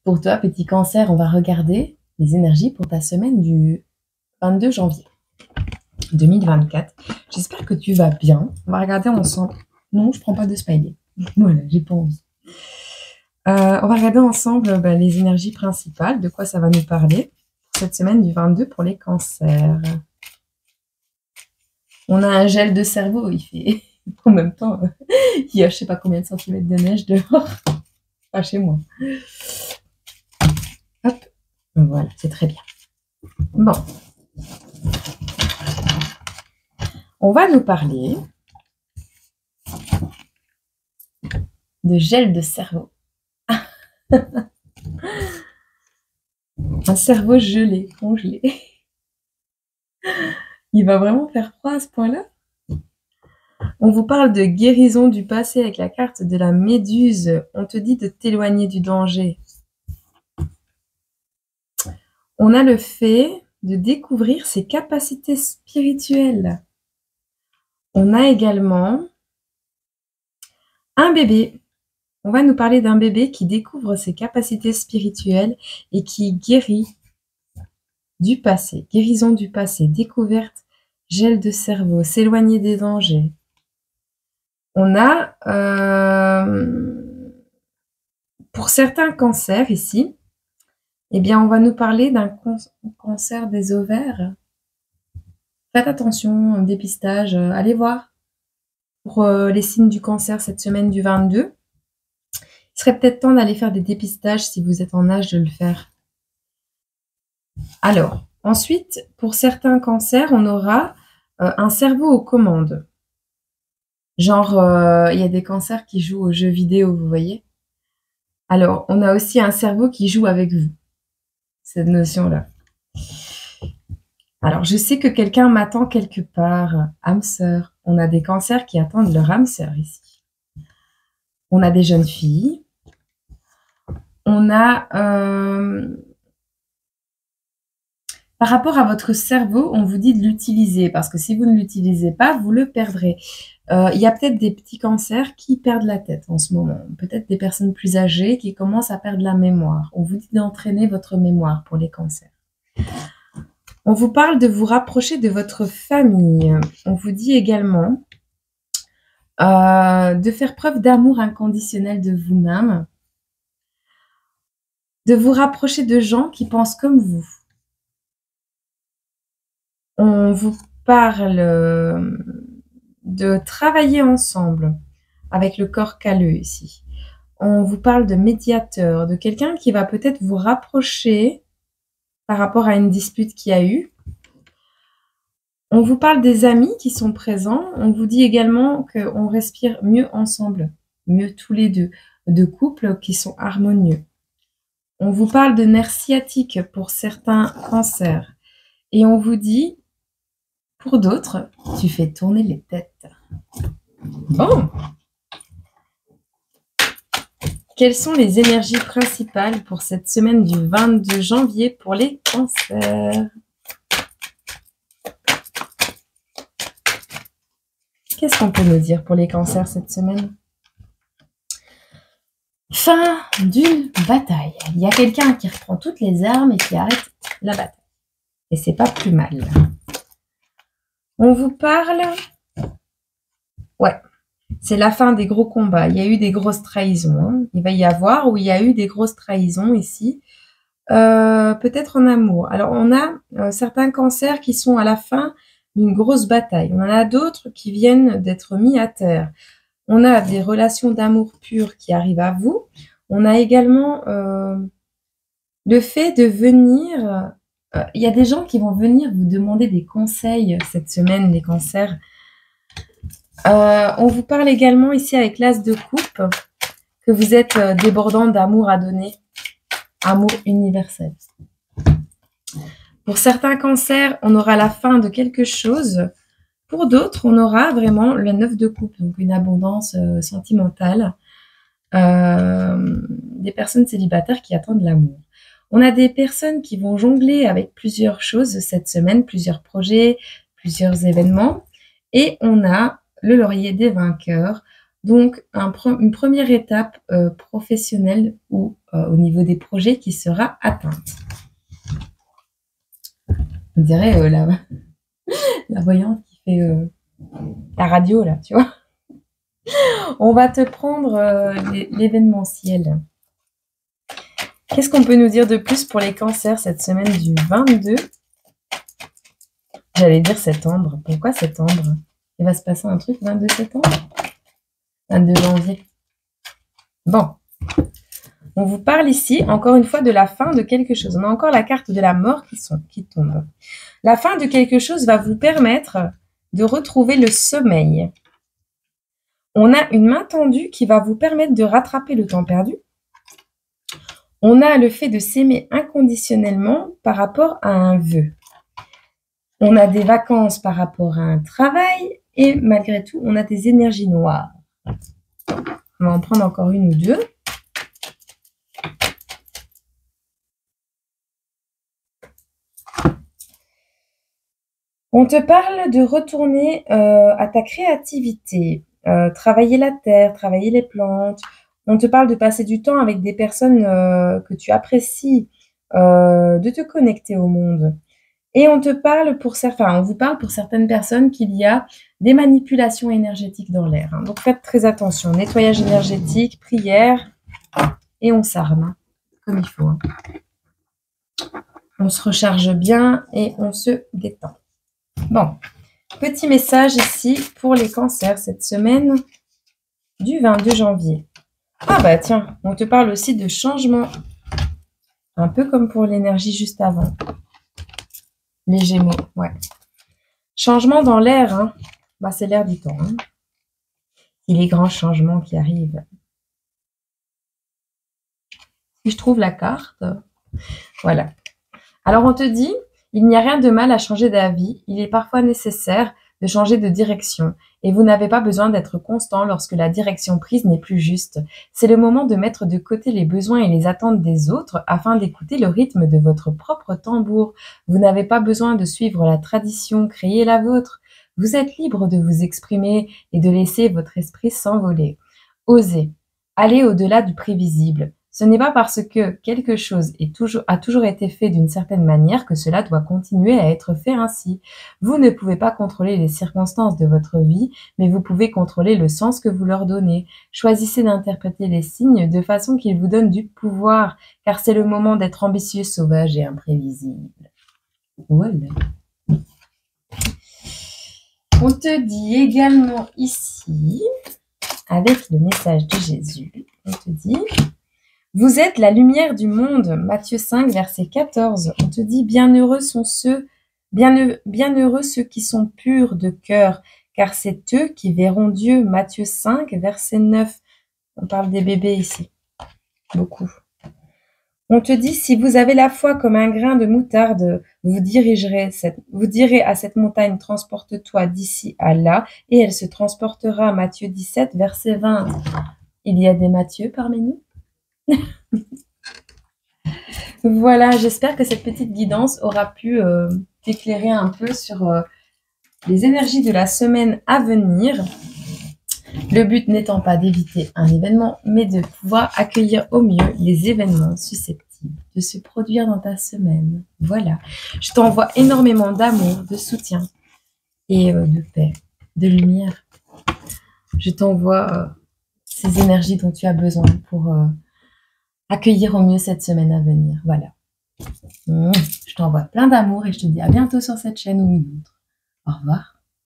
Pour toi, petit cancer, on va regarder les énergies pour ta semaine du 22 janvier 2024. J'espère que tu vas bien. On va regarder ensemble. Non, je prends pas de smiley. Voilà, j'ai pas envie. On va regarder ensemble les énergies principales, de quoi ça va nous parler cette semaine du 22 pour les cancers. On a un gel de cerveau, il fait en même temps, il y a je sais pas combien de centimètres de neige dehors. Pas chez moi. Hop, voilà, c'est très bien. Bon. On va nous parler de gel de cerveau. Un cerveau gelé, congelé. Il va vraiment faire froid à ce point-là? On vous parle de guérison du passé avec la carte de la méduse. On te dit de t'éloigner du danger. On a le fait de découvrir ses capacités spirituelles. On a également un bébé. On va nous parler d'un bébé qui découvre ses capacités spirituelles et qui guérit du passé. Guérison du passé, découverte, gel de cerveau, s'éloigner des dangers. On a, pour certains cancers ici, eh bien, on va nous parler d'un cancer des ovaires. Faites attention, un dépistage, allez voir pour les signes du cancer cette semaine du 22. Il serait peut-être temps d'aller faire des dépistages si vous êtes en âge de le faire. Alors, ensuite, pour certains cancers, on aura un cerveau aux commandes. Genre, il y a des cancers qui jouent aux jeux vidéo, vous voyez. Alors, on a aussi un cerveau qui joue avec vous. Cette notion-là. Alors, je sais que quelqu'un m'attend quelque part. Âme sœur. On a des cancers qui attendent leur âme sœur ici. On a des jeunes filles. On a... par rapport à votre cerveau, on vous dit de l'utiliser parce que si vous ne l'utilisez pas, vous le perdrez. Il y a peut-être des petits cancers qui perdent la tête en ce moment. Peut-être des personnes plus âgées qui commencent à perdre la mémoire. On vous dit d'entraîner votre mémoire pour les cancers. On vous parle de vous rapprocher de votre famille. On vous dit également de faire preuve d'amour inconditionnel de vous-même. De vous rapprocher de gens qui pensent comme vous. On vous parle de travailler ensemble avec le corps calleux ici. On vous parle de médiateur, de quelqu'un qui va peut-être vous rapprocher par rapport à une dispute qu'il y a eu. On vous parle des amis qui sont présents. On vous dit également qu'on respire mieux ensemble, mieux tous les deux, de couples qui sont harmonieux. On vous parle de nerfs sciatiques pour certains cancers. Et on vous dit, pour d'autres, tu fais tourner les têtes. Bon. Quelles sont les énergies principales pour cette semaine du 22 janvier pour les cancers? Qu'est-ce qu'on peut nous dire pour les cancers cette semaine? Fin d'une bataille. Il y a quelqu'un qui reprend toutes les armes et qui arrête la bataille. Et c'est pas plus mal. On vous parle... Ouais, c'est la fin des gros combats. Il y a eu des grosses trahisons. Hein. Il va y avoir où il y a eu des grosses trahisons ici. Peut-être en amour. Alors, on a certains cancers qui sont à la fin d'une grosse bataille. On en a d'autres qui viennent d'être mis à terre. On a des relations d'amour pur qui arrivent à vous. On a également le fait de venir... il y a des gens qui vont venir vous demander des conseils cette semaine, les cancers. On vous parle également ici avec l'as de coupe que vous êtes débordant d'amour à donner. Amour universel. Pour certains cancers, on aura la fin de quelque chose. Pour d'autres, on aura vraiment le 9 de coupe, donc une abondance sentimentale. Des personnes célibataires qui attendent l'amour. On a des personnes qui vont jongler avec plusieurs choses cette semaine, plusieurs projets, plusieurs événements. Et on a le laurier des vainqueurs. Donc, une première étape professionnelle ou au niveau des projets qui sera atteinte. On dirait la voyante qui fait la radio, là, tu vois. On va te prendre l'événementiel. Qu'est-ce qu'on peut nous dire de plus pour les cancers cette semaine du 22? J'allais dire septembre. Pourquoi septembre? Il va se passer un truc 22 septembre? 22 janvier. Bon. On vous parle ici, encore une fois, de la fin de quelque chose. On a encore la carte de la mort qui tombe. La fin de quelque chose va vous permettre de retrouver le sommeil. On a une main tendue qui va vous permettre de rattraper le temps perdu. On a le fait de s'aimer inconditionnellement par rapport à un vœu. On a des vacances par rapport à un travail et malgré tout, on a des énergies noires. On va en prendre encore une ou deux. On te parle de retourner à ta créativité, travailler la terre, travailler les plantes. On te parle de passer du temps avec des personnes que tu apprécies, de te connecter au monde. Et on vous parle pour certaines personnes qu'il y a des manipulations énergétiques dans l'air. Hein. Donc faites très attention. Nettoyage énergétique, prière, et on s'arme, hein, comme il faut. Hein. On se recharge bien et on se détend. Bon, petit message ici pour les cancers cette semaine du 22 janvier. Ah bah tiens, on te parle aussi de changement. Un peu comme pour l'énergie juste avant. Les Gémeaux, ouais. Changement dans l'air, hein. Bah, c'est l'air du temps. Hein. Et les grands changements qui arrivent. Si je trouve la carte, voilà. Alors on te dit, il n'y a rien de mal à changer d'avis. Il est parfois nécessaire de changer de direction. Et vous n'avez pas besoin d'être constant lorsque la direction prise n'est plus juste. C'est le moment de mettre de côté les besoins et les attentes des autres afin d'écouter le rythme de votre propre tambour. Vous n'avez pas besoin de suivre la tradition, créez la vôtre. Vous êtes libre de vous exprimer et de laisser votre esprit s'envoler. Osez. Allez au-delà du prévisible. Ce n'est pas parce que quelque chose a toujours été fait d'une certaine manière que cela doit continuer à être fait ainsi. Vous ne pouvez pas contrôler les circonstances de votre vie, mais vous pouvez contrôler le sens que vous leur donnez. Choisissez d'interpréter les signes de façon qu'ils vous donnent du pouvoir, car c'est le moment d'être ambitieux, sauvage et imprévisible. Voilà. On te dit également ici, avec le message de Jésus, on te dit... Vous êtes la lumière du monde, Matthieu 5, verset 14. On te dit, bienheureux ceux qui sont purs de cœur, car c'est eux qui verront Dieu, Matthieu 5, verset 9. On parle des bébés ici, beaucoup. On te dit, si vous avez la foi comme un grain de moutarde, vous direz à cette montagne, transporte-toi d'ici à là, et elle se transportera, Matthieu 17, verset 20. Il y a des Matthieu parmi nous? Voilà, j'espère que cette petite guidance aura pu t'éclairer un peu sur les énergies de la semaine à venir. Le but n'étant pas d'éviter un événement, mais de pouvoir accueillir au mieux les événements susceptibles de se produire dans ta semaine. Voilà, je t'envoie énormément d'amour, de soutien et de paix, de lumière. Je t'envoie ces énergies dont tu as besoin pour... accueillir au mieux cette semaine à venir. Voilà. Je t'envoie plein d'amour et je te dis à bientôt sur cette chaîne ou une autre. Au revoir.